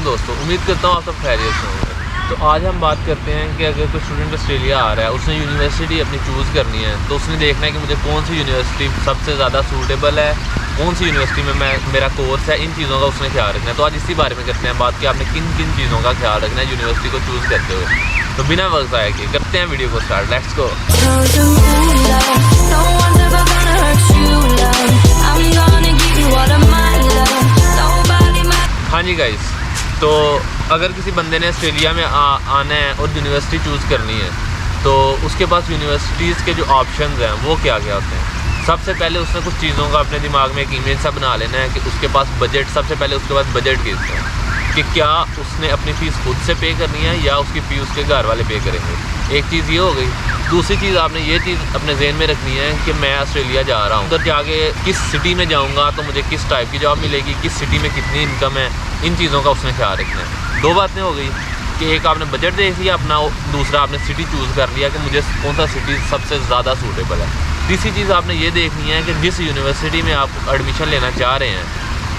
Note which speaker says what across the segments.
Speaker 1: वालेकुम दोस्तों, उम्मीद करता हूँ आप सब खैरियत से होंगे। तो आज हम बात करते हैं कि अगर कोई स्टूडेंट ऑस्ट्रेलिया आ रहा है, उसने यूनिवर्सिटी अपनी चूज़ करनी है, तो उसने देखना है कि मुझे कौन सी यूनिवर्सिटी सबसे ज़्यादा सूटेबल है, कौन सी यूनिवर्सिटी में मेरा कोर्स है, इन चीज़ों का उसने ख्याल रखना है। तो आज इसी बारे में करते हैं बात कि आपने किन किन चीज़ों का ख्याल रखना है यूनिवर्सिटी को चूज़ करते हुए। तो बिना वक्त आए कि करते हैं वीडियो को स्टार्ट, लेट्स गो। हाँ जी गाइस, तो अगर किसी बंदे ने ऑस्ट्रेलिया में आना है और यूनिवर्सिटी चूज़ करनी है, तो उसके पास यूनिवर्सिटीज़ के जो ऑप्शंस हैं वो क्या क्या होते हैं। सबसे पहले उसने कुछ चीज़ों का अपने दिमाग में एक इमेज सा बना लेना है कि उसके पास बजट, सबसे पहले उसके पास बजट कितना है, कि क्या उसने अपनी फ़ीस खुद से पे करनी है या उसकी फ़ीस उसके घर वाले पे करेंगे। एक चीज़ ये हो गई। दूसरी चीज़ आपने ये चीज़ अपने जहन में रखनी है कि मैं ऑस्ट्रेलिया जा रहा हूँ, उधर जाके किस सिटी में जाऊँगा तो मुझे किस टाइप की जॉब मिलेगी, किस सिटी में कितनी इनकम है, इन चीज़ों का उसने ख्याल रखना है। दो बातें हो गई कि एक आपने बजट देख लिया अपना, दूसरा आपने सिटी चूज़ कर लिया कि मुझे कौन सा सिटी सबसे ज़्यादा सूटेबल है। तीसरी चीज़ आपने ये देखनी है कि जिस यूनिवर्सिटी में आप एडमिशन लेना चाह रहे हैं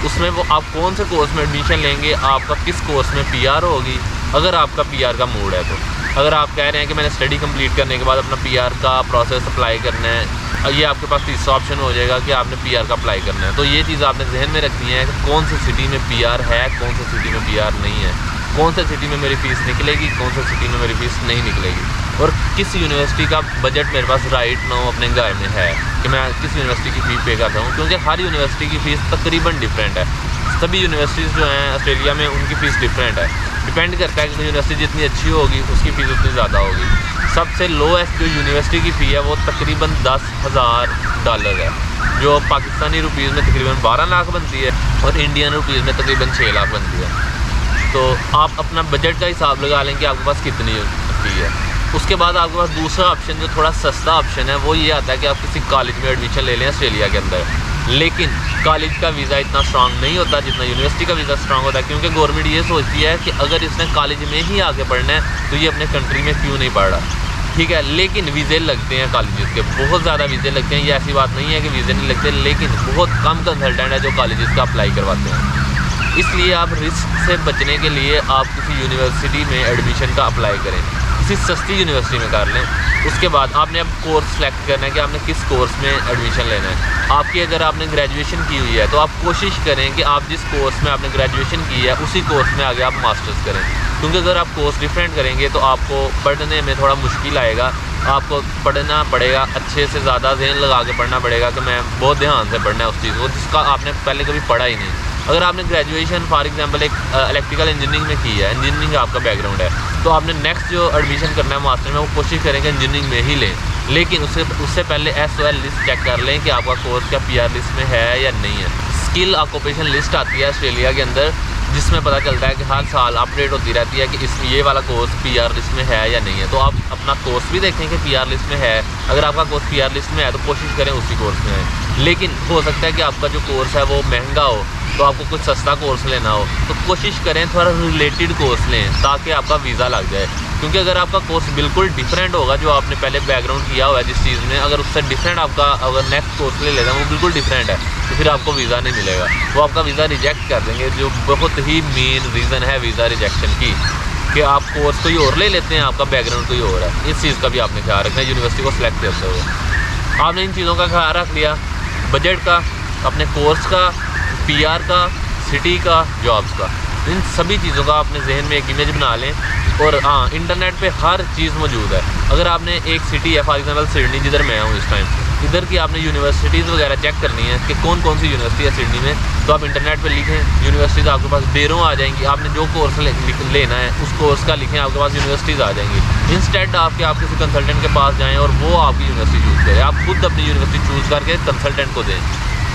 Speaker 1: उसमें वो आप कौन से कोर्स में एडमिशन लेंगे, आपका किस कोर्स में पीआर होगी, अगर आपका पीआर का मूड है तो। अगर आप कह रहे हैं कि मैंने स्टडी कंप्लीट करने के बाद अपना पीआर का प्रोसेस अप्लाई करना है, ये आपके पास तीसरा ऑप्शन हो जाएगा कि आपने पीआर का अप्लाई करना है। तो ये चीज़ आपने जहन में रखनी है कि कौन सी सिटी में पीआर है, कौन सी सिटी में पीआर नहीं है, कौन सी सिटी में मेरी फ़ीस निकलेगी, कौन सी सिटी में मेरी फ़ीस नहीं निकलेगी, और किस यूनिवर्सिटी का बजट मेरे पास राइट नाउ अपने घर में है कि मैं किस यूनिवर्सिटी की फ़ीस पे करता हूँ। क्योंकि हर यूनिवर्सिटी की फ़ीस तकरीबन डिफरेंट है। सभी यूनिवर्सिटीज़ जो हैं ऑस्ट्रेलिया में उनकी फ़ीस डिफरेंट है। डिपेंड करता है कि यूनिवर्सिटी जितनी अच्छी होगी उसकी फ़ीस उतनी ज़्यादा होगी। सबसे लोएस्ट जो यूनिवर्सिटी की फ़ी है वो तकरीबन $10,000 है, जो पाकिस्तानी रुपीज़ में तकरीबन 12 लाख बनती है और इंडियन रुपीज़ में तकरीबन 6 लाख बनती है। तो आप अपना बजट का हिसाब लगा लें कि आपके पास कितनी फ़ी है। उसके बाद आपके पास दूसरा ऑप्शन जो थोड़ा सस्ता ऑप्शन है वो ये आता है कि आप किसी कॉलेज में एडमिशन ले लें ऑस्ट्रेलिया के अंदर। लेकिन कॉलेज का वीज़ा इतना स्ट्रांग नहीं होता जितना यूनिवर्सिटी का वीज़ा स्ट्रांग होता है, क्योंकि गवर्नमेंट ये सोचती है कि अगर इसने कॉलेज में ही आगे पढ़ना है तो ये अपने कंट्री में क्यों नहीं पढ़ रहा, ठीक है। लेकिन वीज़े लगते हैं कॉलेजेस के, बहुत ज़्यादा वीज़े लगते हैं। ये ऐसी बात नहीं है कि वीज़े नहीं लगते, लेकिन बहुत कम कंसल्टेंट है जो कॉलेजेस का अप्लाई करवाते हैं। इसलिए आप रिस्क से बचने के लिए आप किसी यूनिवर्सिटी में एडमिशन का अप्लाई करें, किसी सस्ती यूनिवर्सिटी में कर लें। उसके बाद आपने अब कोर्स सेलेक्ट करना है कि आपने किस कोर्स में एडमिशन लेना है। आपकी अगर आपने ग्रेजुएशन की हुई है तो आप कोशिश करें कि आप जिस कोर्स में आपने ग्रेजुएशन की है उसी कोर्स में आगे आप मास्टर्स करें, क्योंकि अगर आप कोर्स डिफरेंट करेंगे तो आपको पढ़ने में थोड़ा मुश्किल आएगा। आपको पढ़ना पड़ेगा, अच्छे से ज़्यादा ध्यान लगा के पढ़ना पड़ेगा कि मैं बहुत ध्यान से पढ़ना है उस चीज़ को जिसका आपने पहले कभी पढ़ा ही नहीं। अगर आपने ग्रेजुएशन फॉर एग्जांपल एक इलेक्ट्रिकल इंजीनियरिंग में की है, इंजीनियरिंग आपका बैकग्राउंड है, तो आपने नेक्स्ट जो एडमिशन करना है मास्टर में वो कोशिश करें कि इंजीनियरिंग में ही लें। लेकिन उससे पहले SOL लिस्ट चेक कर लें कि आपका कोर्स क्या PR लिस्ट में है या नहीं है। स्किल ऑक्यूपेशन लिस्ट आती है ऑस्ट्रेलिया के अंदर जिसमें पता चलता है कि हर साल अपडेट होती रहती है कि ये वाला कोर्स PR लिस्ट में है या नहीं है। तो आप अपना कोर्स भी देखें कि PR लिस्ट में है। अगर आपका कोर्स PR लिस्ट में है तो कोशिश करें उसी कोर्स में है। लेकिन हो सकता है कि आपका जो कोर्स है वो महंगा हो, तो आपको कुछ सस्ता कोर्स लेना हो, तो कोशिश करें थोड़ा रिलेटेड कोर्स लें ताकि आपका वीज़ा लग जाए। क्योंकि अगर आपका कोर्स बिल्कुल डिफरेंट होगा जो आपने पहले बैकग्राउंड किया हुआ है जिस चीज़ में, अगर उससे डिफरेंट आपका अगर नेक्स्ट कोर्स ले लेते हैं वो बिल्कुल डिफरेंट है, तो फिर आपको वीज़ा नहीं मिलेगा, वो आपका वीज़ा रिजेक्ट कर देंगे, जो बहुत ही मेन रीज़न है वीज़ा रिजेक्शन की, कि आप कोर्स कोई और ले लेते हैं, आपका बैकग्राउंड कोई और है। इस चीज़ का भी आपने ख्याल रखना है यूनिवर्सिटी को सिलेक्ट करते हुए। आपने इन चीज़ों का ख्याल रख लिया, बजट का, अपने कोर्स का, PR का, सिटी का, जॉब्स का, इन सभी चीज़ों का अपने जहन में एक इमेज बना लें। और हाँ, इंटरनेट पे हर चीज़ मौजूद है। अगर आपने एक सिटी है फॉर एग्जांपल सिडनी, जिधर मैं हूँ इस टाइम, इधर की आपने यूनिवर्सिटीज़ वगैरह चेक करनी है कि कौन कौन सी यूनिवर्सिटी है सिडनी में, तो आप इंटरनेट पे लिखें, यूनिवर्सिटीज़ आपके पास ढेरों आ जाएंगी। आपने जो कोर्स लेना है उस कोर्स का लिखें, आपके पास यूनिवर्सिटीज़ आ जाएंगी। इंस्टेड आपके आप किसी कंसल्टेंट के पास जाएँ और वो आपकी यूनिवर्सिटी चूज़ करें, आप खुद अपनी यूनिवर्सिटी चूज़ करके कंसल्टेंट को दें,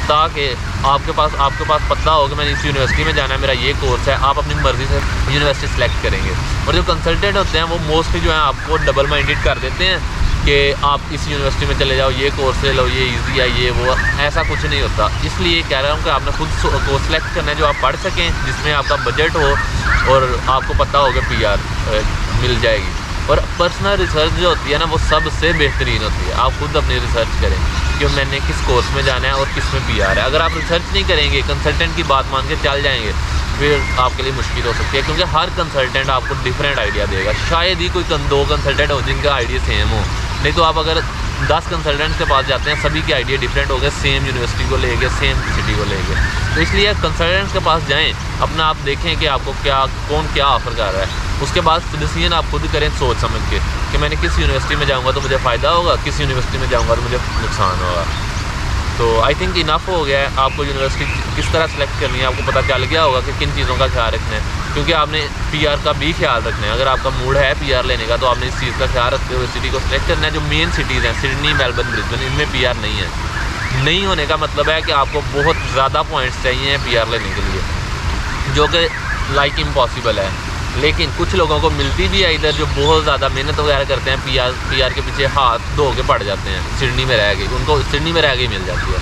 Speaker 1: ताकि आपके पास पता हो कि मैंने इस यूनिवर्सिटी में जाना है, मेरा ये कोर्स है। आप अपनी मर्ज़ी से यूनिवर्सिटी सेलेक्ट करेंगे। और जो कंसल्टेंट होते हैं वो मोस्टली जो है आपको डबल माइंडेड कर देते हैं कि आप इस यूनिवर्सिटी में चले जाओ, ये कोर्स ले लो, ये ईजी है, ये वो। ऐसा कुछ नहीं होता। इसलिए कह रहा हूँ कि आपने खुद कोर्स सेलेक्ट करना है जो आप पढ़ सकें, जिसमें आपका बजट हो और आपको पता हो कि PR मिल जाएगी। और पर्सनल रिसर्च जो होती है ना वो सबसे बेहतरीन होती है। आप खुद अपनी रिसर्च करें कि मैंने किस कोर्स में जाना है और किस में PR है। अगर आप रिसर्च नहीं करेंगे, कंसल्टेंट की बात मान के चल जाएंगे, फिर आपके लिए मुश्किल हो सकती है, क्योंकि हर कंसल्टेंट आपको डिफरेंट आइडिया देगा। शायद ही कोई 2 कंसल्टेंट हो जिनका आइडिया सेम हो, नहीं तो आप अगर 10 कंसल्टेंट्स के पास जाते हैं सभी के आइडिया डिफरेंट हो गए, सेम यूनिवर्सिटी को लेके, सेम सिटी को लेके। तो इसलिए कंसल्टेंट्स के पास जाएं, अपना आप देखें कि आपको कौन क्या ऑफ़र कर रहा है, उसके बाद डिसीजन आप खुद करें सोच समझ के कि मैंने किस यूनिवर्सिटी में जाऊँगा तो मुझे फ़ायदा होगा, किस यूनिवर्सिटी में जाऊँगा तो मुझे नुकसान होगा। तो आई थिंक इनफ हो गया है। आपको यूनिवर्सिटी किस तरह सेलेक्ट करनी है आपको पता चल गया होगा कि किन चीज़ों का ख्याल रखना है, क्योंकि आपने पीआर का भी ख्याल रखना है। अगर आपका मूड है पीआर लेने का तो आपने इस चीज़ का ख्याल रखते हुए सिटी को सिलेक्ट करना है। जो मेन सिटीज़ हैं सिडनी, मेलबर्न, ब्रिस्बेन, इनमें पीआर नहीं है। नहीं होने का मतलब है कि आपको बहुत ज़्यादा पॉइंट्स चाहिए हैं पीआर लेने के लिए, जो कि लाइक इम्पॉसिबल है। लेकिन कुछ लोगों को मिलती भी है इधर, जो बहुत ज़्यादा मेहनत वगैरह करते हैं, पीआर के पीछे हाथ धो के पड़ जाते हैं, सिडनी में रह गई, उनको सिडनी में रह गई मिल जाती है।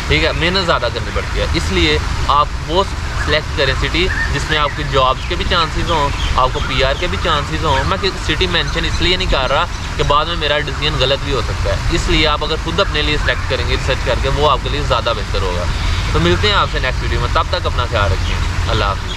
Speaker 1: ठीक है, मेहनत ज़्यादा करनी पड़ती है। इसलिए आप वो सेलेक्ट करें सिटी जिसमें आपकी जॉब्स के भी चांसेस हों, आपको पीआर के भी चांसेस हों। मैं सिटी मेंशन इसलिए नहीं कर रहा कि बाद में मेरा डिसीजन गलत भी हो सकता है। इसलिए आप अगर खुद अपने लिए सेलेक्ट करेंगे रिसर्च करके, वो आपके लिए ज़्यादा बेहतर होगा। तो मिलते हैं आपसे नेक्स्ट वीडियो में, तब तक अपना ख्याल रखिए। अल्लाह हाफ़िज़।